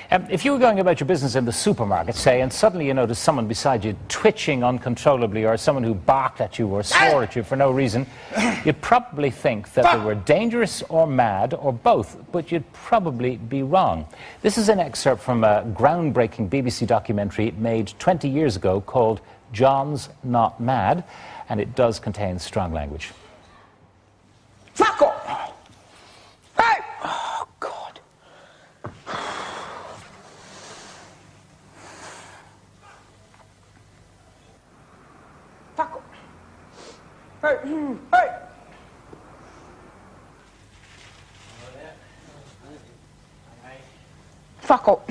If you were going about your business in the supermarket, say, and suddenly you noticed someone beside you twitching uncontrollably, or someone who barked at you or swore at you for no reason, you'd probably think that they were dangerous or mad or both, but you'd probably be wrong. This is an excerpt from a groundbreaking BBC documentary made 20 years ago called John's Not Mad, and it does contain strong language. Fuck off! Hey! Oh, God. Fuck off. Hey! Hey! Fuck off.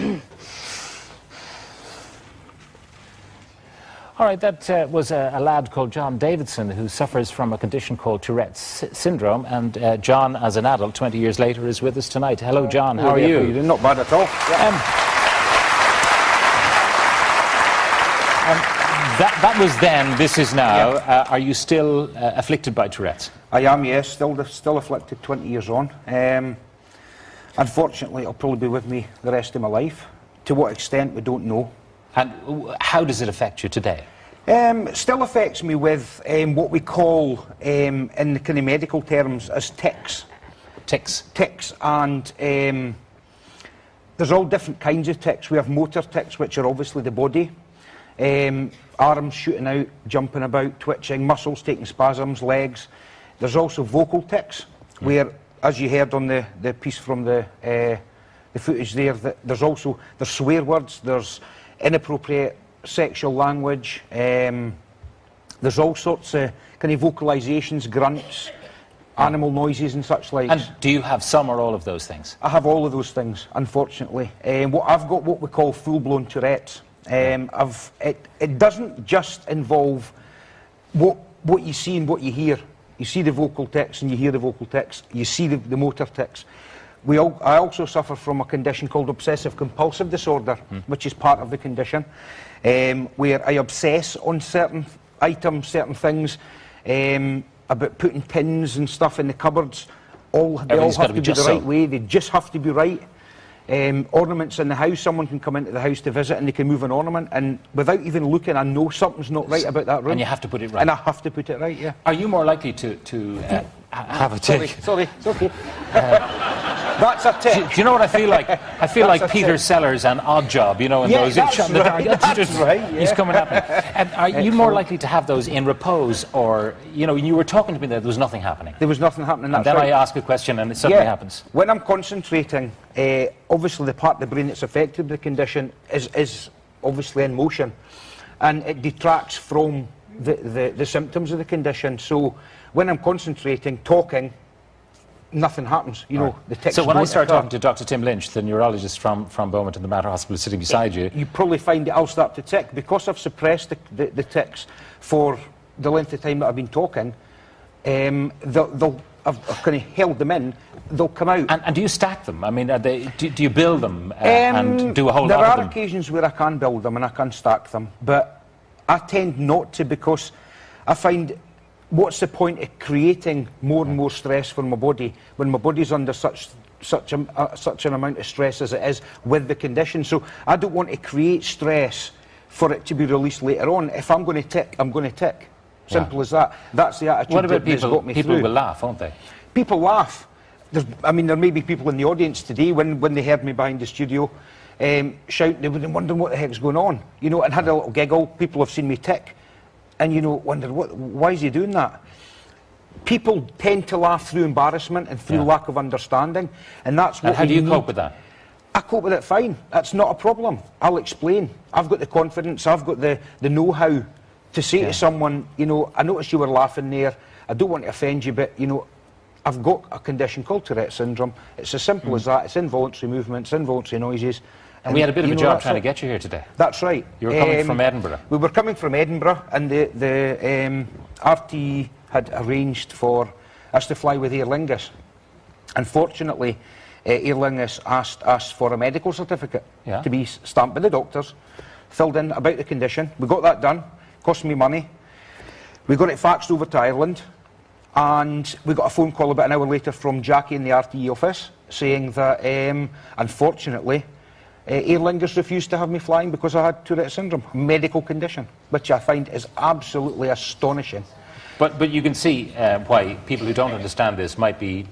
All right, that was a lad called John Davidson who suffers from a condition called Tourette's syndrome, and John, as an adult, 20 years later, is with us tonight. Hello, John. How are you? Not bad at all. That was then, this is now. Yeah. Are you still afflicted by Tourette's? I am, yes. Still afflicted 20 years on. Unfortunately, it'll probably be with me the rest of my life. To what extent, we don't know. And how does it affect you today? It still affects me with what we call, in the kind of medical terms, as tics. Tics? Tics, and there's all different kinds of tics. We have motor tics, which are obviously the body. Arms shooting out, jumping about, twitching, muscles taking spasms, legs. There's also vocal tics, where, as you heard on the piece from the footage there, there's swear words, there's inappropriate sexual language, there's all sorts of kind of vocalisations, grunts, animal noises and such like. And do you have some or all of those things? I have all of those things, unfortunately. I've got what we call full-blown Tourette's. It doesn't just involve what you see and what you hear. You see the vocal tics and you hear the vocal tics. You see the motor tics. I also suffer from a condition called obsessive-compulsive disorder, which is part of the condition, where I obsess on certain items, certain things, about putting tins and stuff in the cupboards. They all have to be the right way. They just have to be right. Ornaments in the house, someone can come into the house to visit and they can move an ornament, and without even looking, I know something's not right about that room. And you have to put it right. And I have to put it right, yeah. Are you more likely to have a tic? Sorry, it's okay. That's a tic. Do you know what I feel like? I feel like Peter Sellers and Oddjob, you know, in those... That's right, yeah. He's coming at me. And are you more likely to have those in repose, or, you know, when you were talking to me there was nothing happening? There was nothing happening, that's and then right. I ask a question and it suddenly happens. When I'm concentrating, obviously the part of the brain that's affected with the condition is obviously in motion, and it detracts from the symptoms of the condition. So when I'm concentrating, talking, nothing happens, you know, the tics. So when I start talking to Dr. Tim Lynch, the neurologist from Beaumont in the Mater Hospital sitting beside you... You probably find that I'll start to tic. Because I've suppressed the tics for the length of time that I've been talking, I've kind of held them in, they'll come out. And do you stack them? I mean, do you build them and do a whole lot of them? There are occasions where I can build them and I can stack them, but I tend not to, because I find... What's the point of creating more and more stress for my body when my body's under such an amount of stress as it is with the condition? So I don't want to create stress for it to be released later on. If I'm going to tick, I'm going to tick. Simple as that. That's the attitude. What about that's got me through. People will laugh, won't they? People laugh. There may be people in the audience today when they heard me behind the studio shout, they would have wondered what the heck's going on, you know, and had a little giggle. People have seen me tick. And, you know, wonder, why is he doing that? People tend to laugh through embarrassment and through lack of understanding. And that's what how do you cope with that? I cope with it fine. That's not a problem. I'll explain. I've got the confidence, I've got the know-how to say to someone, you know, I noticed you were laughing there. I don't want to offend you, but, you know, I've got a condition called Tourette's syndrome. It's as simple as that. It's involuntary movements, involuntary noises. And we had a bit of a job trying to get you here today. That's right. You were coming from Edinburgh. We were coming from Edinburgh, and the RT had arranged for us to fly with Aer Lingus. Unfortunately, Aer Lingus asked us for a medical certificate to be stamped by the doctors, filled in about the condition. We got that done. Cost me money. We got it faxed over to Ireland, and we got a phone call about an hour later from Jackie in the RTE office saying that, unfortunately, Aer Lingus refused to have me flying because I had Tourette syndrome, a medical condition, which I find is absolutely astonishing. But you can see why people who don't understand this might be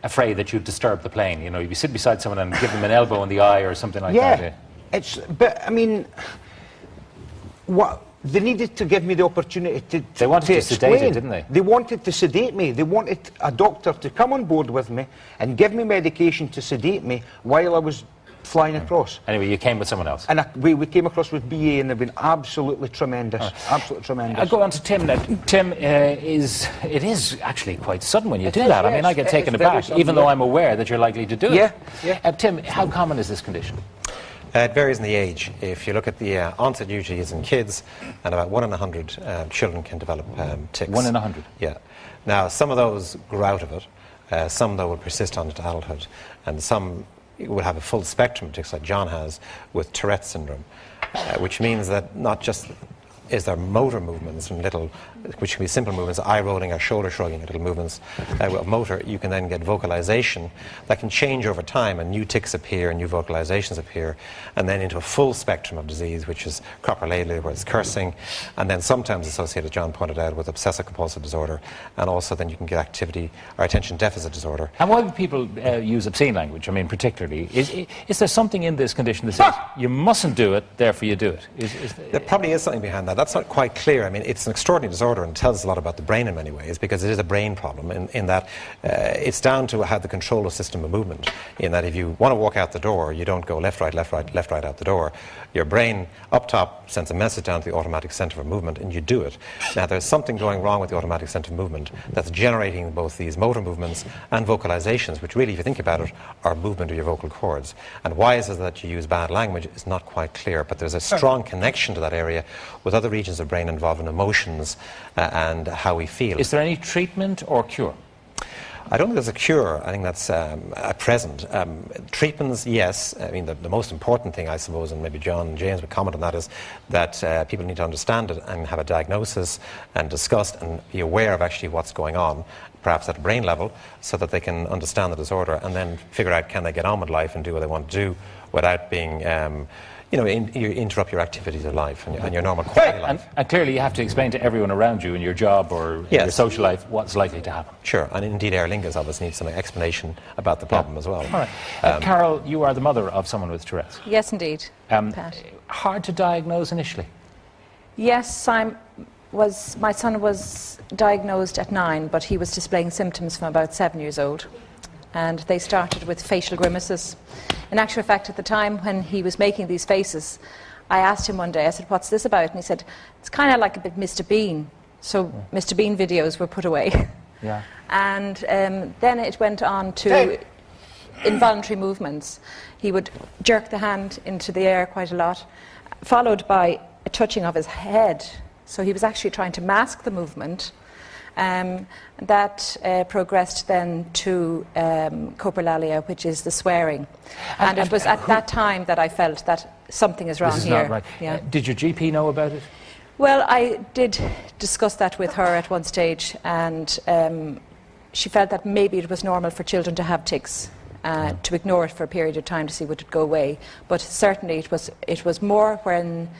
afraid that you'd disturb the plane. You know, you sit beside someone and give them an elbow in the eye or something like that. Yeah, but I mean, what they needed to give me the opportunity to They wanted to sedate it, didn't they? They wanted to sedate me. They wanted a doctor to come on board with me and give me medication to sedate me while I was flying across. Anyway, you came with someone else. And we came across with BA, and they've been absolutely tremendous. Absolutely tremendous. I'll go on to Tim now. Tim, it is actually quite sudden when you do that. I mean, I get taken aback, sudden, even though I'm aware that you're likely to do it. Yeah. Tim, how common is this condition? It varies in the age. If you look at the onset, usually is in kids, and about 1 in 100 children can develop tics. 1 in 100? Yeah. Now, some of those grow out of it, some, though, will persist on into adulthood, and some will have a full spectrum of tics, like John has, with Tourette syndrome, which means that not just is there motor movements and little, which can be simple movements, eye rolling or shoulder shrugging, little movements of motor. You can then get vocalization that can change over time, and new tics appear and new vocalizations appear, and then into a full spectrum of disease, which is coprolalia, where it's cursing, and then sometimes associated, as John pointed out, with obsessive compulsive disorder, and also then you can get activity or attention deficit disorder. And why do people use obscene language? I mean, particularly, is there something in this condition that says you mustn't do it, therefore you do it? There probably is something behind that. That's not quite clear. I mean, it's an extraordinary disorder and tells us a lot about the brain in many ways, because it is a brain problem in that it's down to how the control of system of movement, in that if you want to walk out the door, you don't go left, right, left, right, left, right out the door. Your brain up top sends a message down to the automatic center of movement, and you do it. Now, there's something going wrong with the automatic center of movement that's generating both these motor movements and vocalizations, which really, if you think about it, are movement of your vocal cords. And why is it that you use bad language is not quite clear, but there's a strong connection to that area with other regions of brain involving emotions and how we feel. Is there any treatment or cure? I don't think there's a cure. I think that's at present. Treatments, yes. I mean, the most important thing, I suppose, and maybe John and James would comment on that, is that people need to understand it and have a diagnosis and discuss and be aware of actually what's going on, perhaps at a brain level, so that they can understand the disorder and then figure out, can they get on with life and do what they want to do without being you interrupt your activities of life and your normal quality life. And clearly you have to explain to everyone around you in your job or in your social life what's likely to happen. Sure, and indeed Aer Lingus obviously needs some explanation about the problem as well. All right. Carol, you are the mother of someone with Tourette's. Yes, indeed, Pat. Hard to diagnose initially? Yes, my son was diagnosed at 9, but he was displaying symptoms from about 7 years old. And they started with facial grimaces. In actual fact, at the time when he was making these faces, I asked him one day, I said, "What's this about?" And he said, "It's kind of like a bit Mr. Bean." So Mr. Bean videos were put away. Yeah. And then it went on to involuntary movements. He would jerk the hand into the air quite a lot, followed by a touching of his head. So he was actually trying to mask the movement. That progressed then to coprolalia, which is the swearing. And it was at that time that I felt that something is wrong this is here. Not right. Yeah. Did your GP know about it? Well, I did discuss that with her at one stage, and she felt that maybe it was normal for children to have tics, to ignore it for a period of time to see would it go away. But certainly it was more when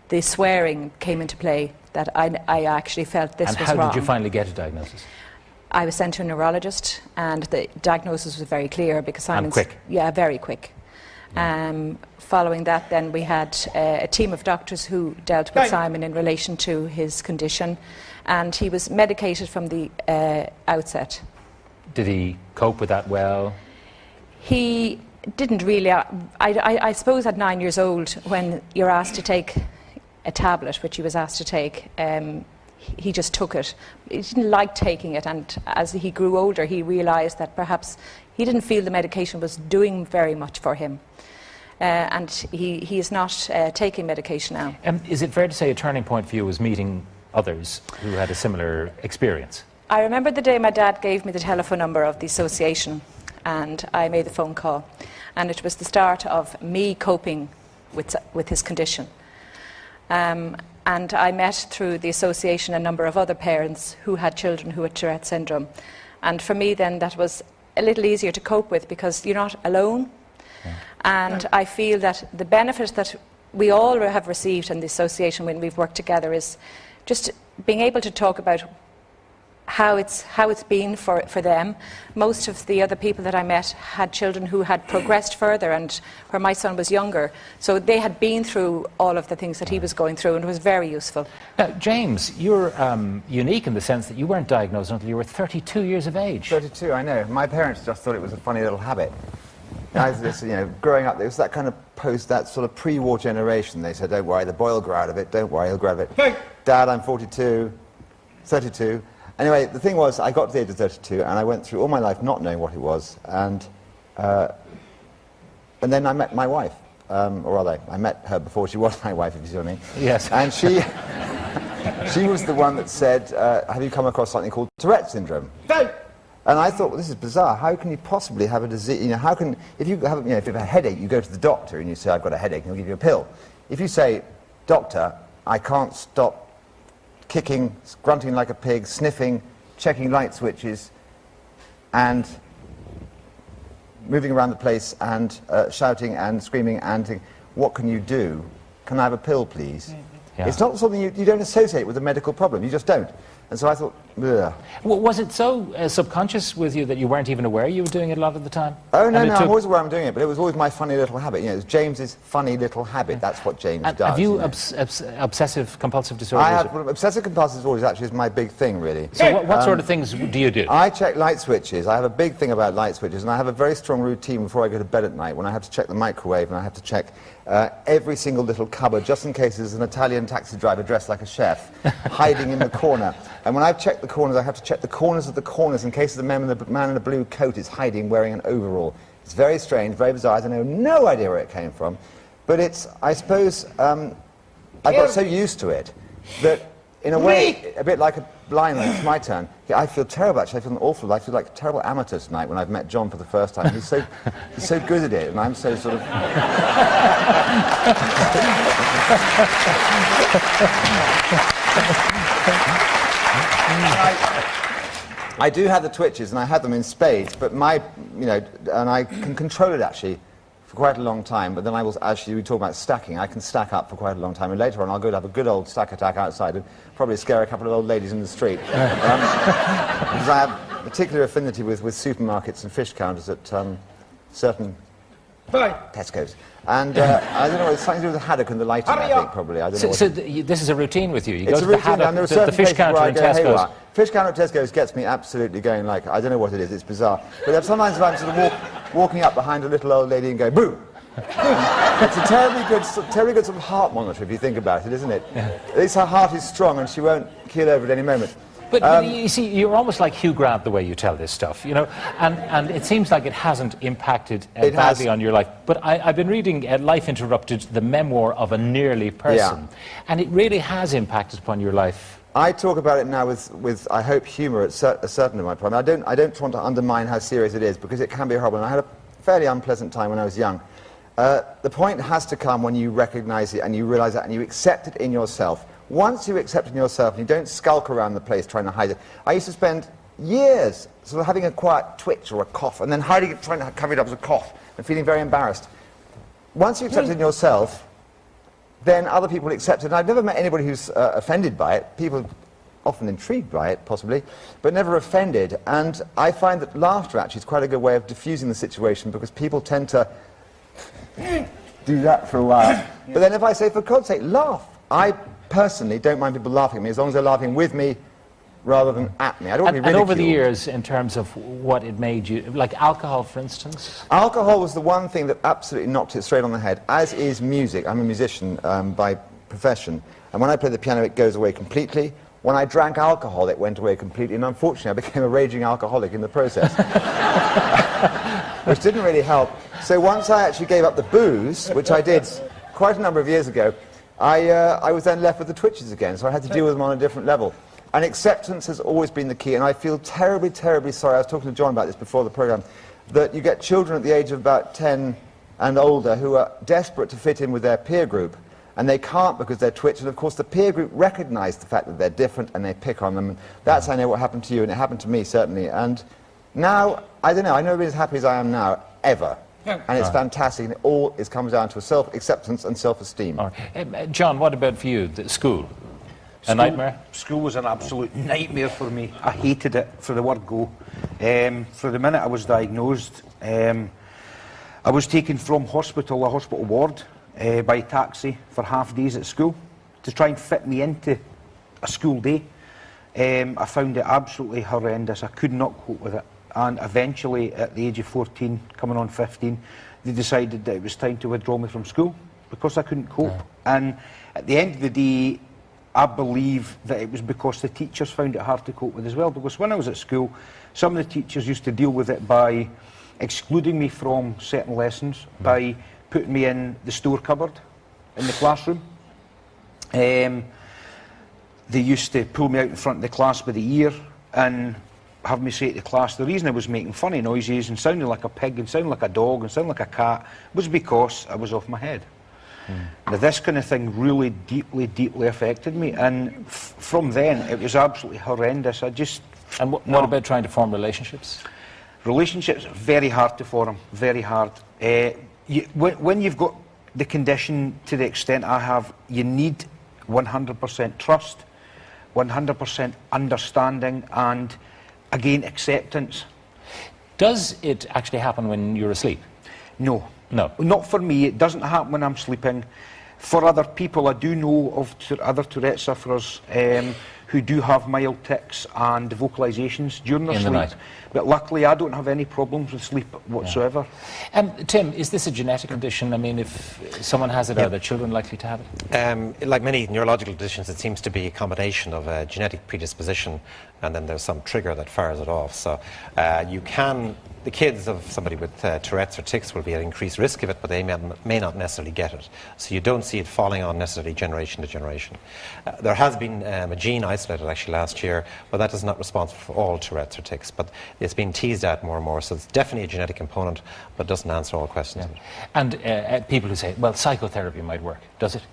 the swearing came into play that I actually felt this was wrong. And how did you finally get a diagnosis? I was sent to a neurologist, and the diagnosis was very clear because Simon's... And quick? Yeah, very quick. Following that, then we had a team of doctors who dealt with Simon in relation to his condition, and he was medicated from the outset. Did he cope with that well? He didn't really. I suppose at 9 years old, when you're asked to take a tablet, which he was asked to take, he just took it. He didn't like taking it, and as he grew older, he realised that perhaps he didn't feel the medication was doing very much for him. And he is not taking medication now. Is it fair to say a turning point for you was meeting others who had a similar experience? I remember the day my dad gave me the telephone number of the association, and I made the phone call. And it was the start of me coping with his condition. And I met through the association a number of other parents who had children who had Tourette syndrome. And for me then that was a little easier to cope with because you're not alone. And I feel that the benefit that we all have received in the association when we've worked together is just being able to talk about how it's been for them. Most of the other people that I met had children who had progressed further, and where my son was younger, so they had been through all of the things that he was going through, and it was very useful. Now, James, you're unique in the sense that you weren't diagnosed until you were 32 years of age. 32, I know. My parents just thought it was a funny little habit. Growing up, there was that kind of that sort of pre-war generation. They said, don't worry, the boy will grow out of it, don't worry, he'll grow out of it. Hey. Dad, I'm 42, 32. Anyway, the thing was, I got to the age of 32, and I went through all my life not knowing what it was, and then I met my wife, or rather, I met her before she was my wife, if you see what I mean. Yes. And she was the one that said, have you come across something called Tourette syndrome? And I thought, well, this is bizarre. How can you possibly have a disease? How can, if you have a headache, you go to the doctor and you say, I've got a headache, and he'll give you a pill. If you say, doctor, I can't stop kicking, grunting like a pig, sniffing, checking light switches, and moving around the place, and shouting and screaming, and thinking, what can you do? Can I have a pill, please? Yeah. It's not something you don't associate with a medical problem. You just don't. And so I thought, ugh. Well, was it so subconscious with you that you weren't even aware you were doing it a lot of the time? Oh, no, I'm always aware I'm doing it, but it was always my funny little habit. It was James's funny little habit. That's what James does. Have you obsessive-compulsive disorder? I have obsessive-compulsive disorder. Actually is my big thing, really. So what sort of things do you do? I check light switches. I have a big thing about light switches, and I have a very strong routine before I go to bed at night when I have to check the microwave, and I have to check every single little cupboard, just in case there's an Italian taxi driver dressed like a chef hiding in the corner. And when I've checked the corners, I have to check the corners of the corners in case the man in the blue coat is hiding wearing an overall. It's very strange, very bizarre. I have no idea where it came from. But it's, I suppose, I got so used to it that, in a way, a bit like a blind man, it's my turn. Yeah, I feel terrible, actually. I feel awful. I feel like a terrible amateur tonight when I've met John for the first time. He's so good at it, and I'm so sort of... I do have the twitches, and I have them in spades, but and I can control it, actually, for quite a long time, but then I will actually, we talk about stacking, I can stack up for quite a long time, and later on I'll go to have a good old stack attack outside and probably scare a couple of old ladies in the street. Because I have particular affinity with supermarkets and fish counters at certain Tesco's. And I don't know, it's something to do with the haddock and the lighting, I think, probably. I don't know. So this is a routine with you? You go it's to the haddock, the fish counter in Tesco's? Fish counter at Tesco's gets me absolutely going, like, I don't know what it is, it's bizarre. But sometimes if I'm sort of walking up behind a little old lady and going, boo! It's a terribly good sort of heart monitor, if you think about it, isn't it? Yeah. At least her heart is strong and she won't keel over at any moment. But you see, you're almost like Hugh Grant the way you tell this stuff, and it seems like it hasn't impacted badly on your life. But I've been reading Life Interrupted, the memoir of a nearly person, and it really has impacted upon your life. I talk about it now with I hope, humour at a certain of my problem. I don't want to undermine how serious it is, because it can be horrible. And I had a fairly unpleasant time when I was young. The point has to come when you recognise it and you realise that and you accept it in yourself. Once you accept it in yourself and you don't skulk around the place trying to hide it. I used to spend years sort of having a quiet twitch or a cough and then hiding it, trying to cover it up as a cough and feeling very embarrassed. Once you accept it in yourself, then other people accept it. And I've never met anybody who's offended by it. People often intrigued by it, possibly, but never offended. And I find that laughter actually is quite a good way of diffusing the situation, because people tend to do that for a while. But then if I say, for God's sake, laugh, I personally don't mind people laughing at me, as long as they're laughing with me rather than at me. I don't want to be ridiculed. And over the years, in terms of what it made you, like alcohol, for instance? Alcohol was the one thing that absolutely knocked it straight on the head, as is music. I'm a musician by profession, and when I play the piano, it goes away completely. When I drank alcohol, it went away completely, and unfortunately, I became a raging alcoholic in the process, which didn't really help. So once I actually gave up the booze, which I did quite a number of years ago, I was then left with the twitches again, so I had to deal with them on a different level. And acceptance has always been the key, and I feel terribly, terribly sorry. I was talking to John about this before the programme, that you get children at the age of about 10 and older who are desperate to fit in with their peer group, and they can't because they're twitch, and of course the peer group recognise the fact that they're different and they pick on them, and that's, I know, what happened to you, and it happened to me, certainly. And now, I don't know, I've never been as happy as I am now, ever. And it's fantastic. And it all comes down to self-acceptance and self-esteem. All right. John, what about for you? School? A nightmare? School was an absolute nightmare for me. I hated it for the word go. For the minute I was diagnosed, I was taken from a hospital ward, by taxi for half days at school to try and fit me into a school day. I found it absolutely horrendous. I could not cope with it. And eventually, at the age of 14, coming on 15, they decided that it was time to withdraw me from school because I couldn't cope. Yeah. And at the end of the day, I believe that it was because the teachers found it hard to cope with as well. Because when I was at school, some of the teachers used to deal with it by excluding me from certain lessons, by putting me in the store cupboard in the classroom. They used to pull me out in front of the class by the ear and have me say to the class, the reason I was making funny noises and sounding like a pig and sounding like a dog and sounding like a cat was because I was off my head. Now this kind of thing really deeply affected me, and from then it was absolutely horrendous. And what about trying to form relationships? Relationships, very hard to form, very hard. When you've got the condition to the extent I have, you need 100% trust, 100% understanding, and again, acceptance. Does it actually happen when you're asleep? No. No. Not for me. It doesn't happen when I'm sleeping. For other people, I do know of other Tourette sufferers who do have mild tics and vocalisations during their sleep. In the night. But luckily, I don't have any problems with sleep whatsoever. Yeah. Tim, is this a genetic condition? I mean, if someone has it, are their children likely to have it? Like many neurological conditions, it seems to be a combination of a genetic predisposition and then there's some trigger that fires it off. So the kids of somebody with Tourette's or tics will be at increased risk of it, but they may not necessarily get it. So you don't see it falling on necessarily generation to generation. There has been a gene isolated actually last year, but that is not responsible for all Tourette's or tics, but it's been teased out more and more, so it's definitely a genetic component, but doesn't answer all questions. Yeah. And people who say, well, psychotherapy might work, does it?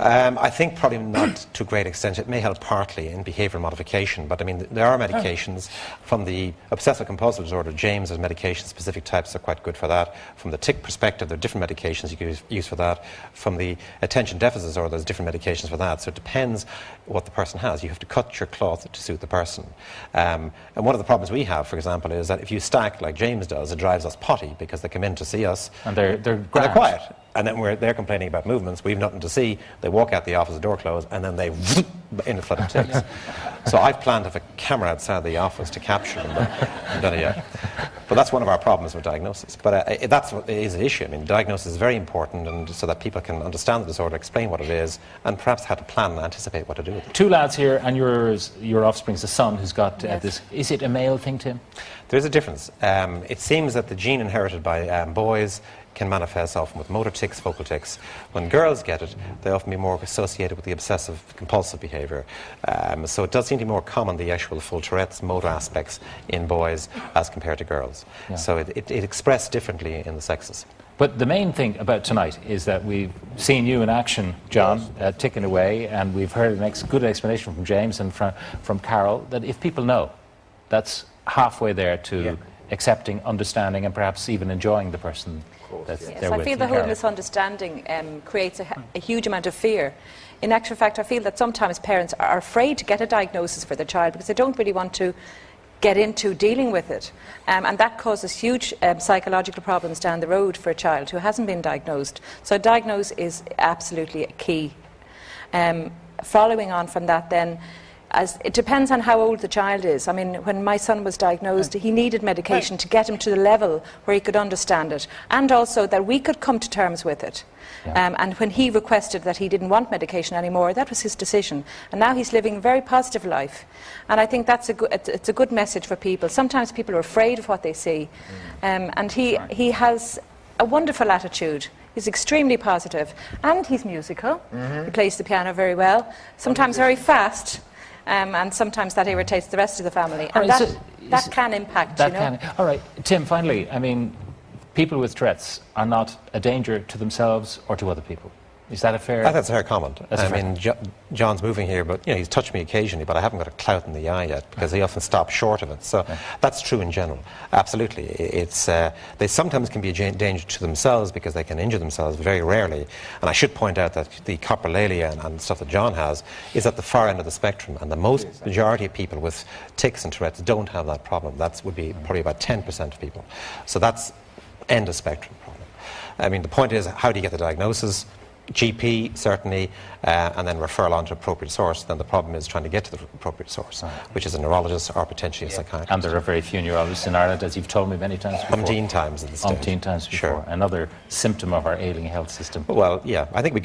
I think probably not to a great extent. It may help partly in behavioural modification, but I mean, there are medications from the obsessive compulsive disorder. James has medication, specific types are quite good for that. From the tic perspective, there are different medications you can use for that. From the attention deficit disorder, there's different medications for that. So it depends what the person has. You have to cut your cloth to suit the person. And one of the problems we have, for example, is that if you stack like James does, it drives us potty because they come in to see us. And they're quiet. And then they're complaining about movements. We've nothing to see. They walk out the office, the door closed, and then they in a flood of tics. So I've planned to have a camera outside the office to capture them, but I haven't done it yet. But that's one of our problems with diagnosis. But that's what is an issue. I mean, diagnosis is very important, and so that people can understand the disorder, explain what it is, and perhaps how to plan and anticipate what to do with it. 2 lads here, and your offspring's a son who's got this. Is it a male thing, Tim? There's a difference. It seems that the gene inherited by boys can manifest often with motor tics, focal tics. When girls get it, they often be more associated with the obsessive compulsive behaviour. So it does seem to be more common, the actual full Tourette's motor aspects in boys as compared to girls. Yeah. So it expressed differently in the sexes. But the main thing about tonight is that we've seen you in action, John, ticking away, and we've heard a good explanation from James and from Carol, that if people know, that's halfway there to accepting, understanding, and perhaps even enjoying the person that's there with. I feel the whole misunderstanding creates a huge amount of fear. In actual fact, I feel that sometimes parents are afraid to get a diagnosis for their child because they don't really want to get into dealing with it. And that causes huge psychological problems down the road for a child who hasn't been diagnosed. So diagnose is absolutely key. Following on from that then, as it depends on how old the child is. I mean, when my son was diagnosed, he needed medication to get him to the level where he could understand it, and also that we could come to terms with it. Yeah. And when he requested that he didn't want medication anymore, that was his decision. And now he's living a very positive life. And I think that's it's a good message for people. Sometimes people are afraid of what they see. And he has a wonderful attitude. He's extremely positive. And he's musical. Mm-hmm. He plays the piano very well, sometimes very fast. And sometimes that irritates the rest of the family. And that can impact, All right, Tim, finally, I mean, people with Tourette's are not a danger to themselves or to other people. Is that a fair... That's a fair comment. That's I fair. mean, John's moving here, but he's touched me occasionally, but I haven't got a clout in the eye yet, because he often stops short of it. So that's true in general. Absolutely. They sometimes can be a danger to themselves because they can injure themselves, very rarely. And I should point out that the coprolalia and stuff that John has is at the far end of the spectrum, and the majority of people with tics and Tourette's don't have that problem. That would be probably about 10% of people. So that's end of spectrum problem. I mean, the point is, how do you get the diagnosis? GP, certainly, and then referral on to appropriate source. Then the problem is trying to get to the appropriate source, which is a neurologist or potentially a psychiatrist. And there are very few neurologists in Ireland, as you've told me many times before. Umpteen times at this stage. Umpteen times before. Sure. Another symptom of our ailing health system. Well, yeah, I think we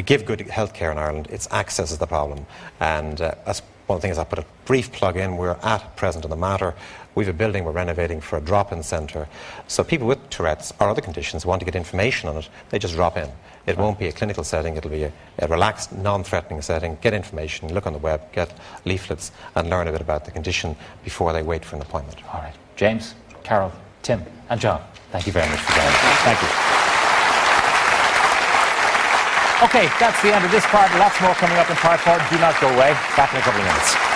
give good health care in Ireland. It's access is the problem. And that's one of the things I put a brief plug in. We're at present in the Mater. We have a building we're renovating for a drop-in centre. So people with Tourette's or other conditions want to get information on it, they just drop in. It won't be a clinical setting, it'll be a relaxed, non-threatening setting. Get information, look on the web, get leaflets, and learn a bit about the condition before they wait for an appointment. All right. James, Carol, Tim, and John, thank you very much for joining us. Thank you. Okay, that's the end of this part. Lots more coming up in part 4. Do not go away. Back in a couple of minutes.